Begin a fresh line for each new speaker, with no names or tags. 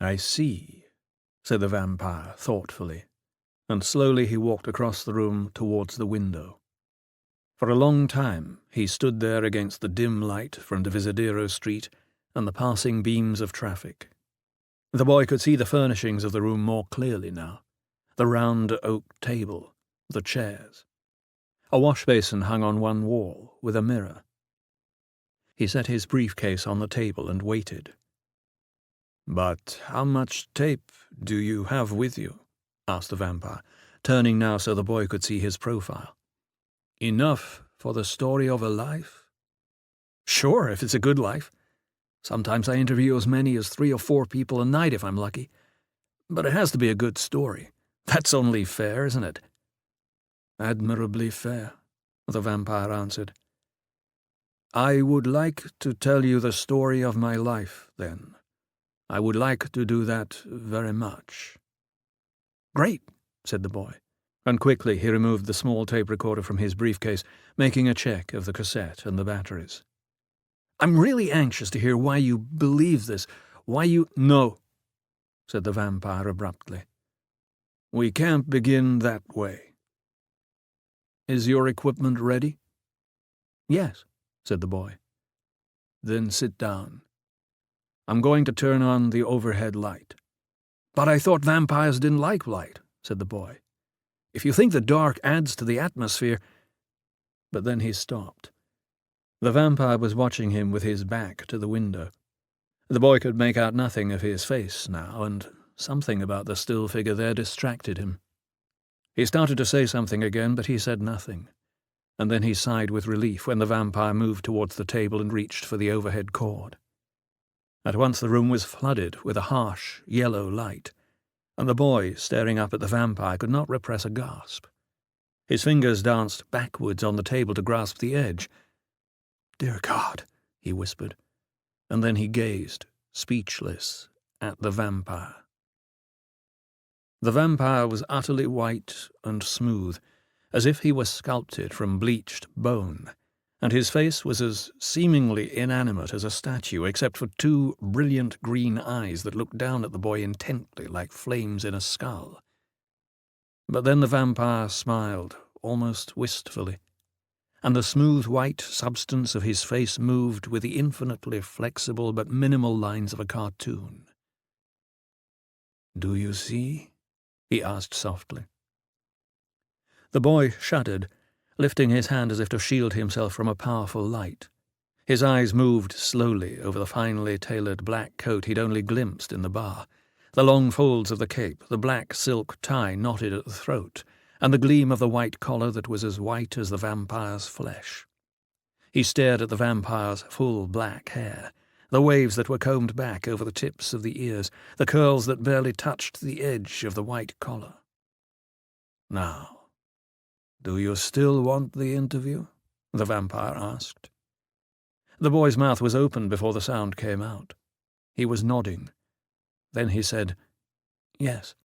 "I see," said the vampire thoughtfully, and slowly he walked across the room towards the window. For a long time he stood there against the dim light from Divisadero Street and the passing beams of traffic. The boy could see the furnishings of the room more clearly now. The round oak table, the chairs. A wash-basin hung on one wall, with a mirror. He set his briefcase on the table and waited. "But how much tape do you have with you?" asked the vampire, turning now so the boy could see his profile. "Enough for the story of a life?" "Sure, if it's a good life. Sometimes I interview as many as 3 or 4 people a night if I'm lucky. But it has to be a good story. That's only fair, isn't it?" "Admirably fair," the vampire answered. "I would like to tell you the story of my life, then. I would like to do that very much." "Great," said the boy, and quickly he removed the small tape recorder from his briefcase, making a check of the cassette and the batteries. "I'm really anxious to hear why you believe this, why you—" "No," said the vampire abruptly. "We can't begin that way. Is your equipment ready?" "Yes," said the boy. "Then sit down. I'm going to turn on the overhead light." "But I thought vampires didn't like light," said the boy. "If you think the dark adds to the atmosphere—" But then he stopped. The vampire was watching him with his back to the window. The boy could make out nothing of his face now, and something about the still figure there distracted him. He started to say something again, but he said nothing, and then he sighed with relief when the vampire moved towards the table and reached for the overhead cord. At once the room was flooded with a harsh, yellow light, and the boy, staring up at the vampire, could not repress a gasp. His fingers danced backwards on the table to grasp the edge. "Dear God," he whispered, and then he gazed, speechless, at the vampire. The vampire was utterly white and smooth, as if he were sculpted from bleached bone, and his face was as seemingly inanimate as a statue, except for 2 brilliant green eyes that looked down at the boy intently like flames in a skull. But then the vampire smiled, almost wistfully, and the smooth white substance of his face moved with the infinitely flexible but minimal lines of a cartoon. "Do you see?" he asked softly. The boy shuddered, lifting his hand as if to shield himself from a powerful light. His eyes moved slowly over the finely tailored black coat he'd only glimpsed in the bar, the long folds of the cape, the black silk tie knotted at the throat, and the gleam of the white collar that was as white as the vampire's flesh. He stared at the vampire's full black hair, the waves that were combed back over the tips of the ears, the curls that barely touched the edge of the white collar. "Now, do you still want the interview?" the vampire asked. The boy's mouth was open before the sound came out. He was nodding. Then he said, "Yes."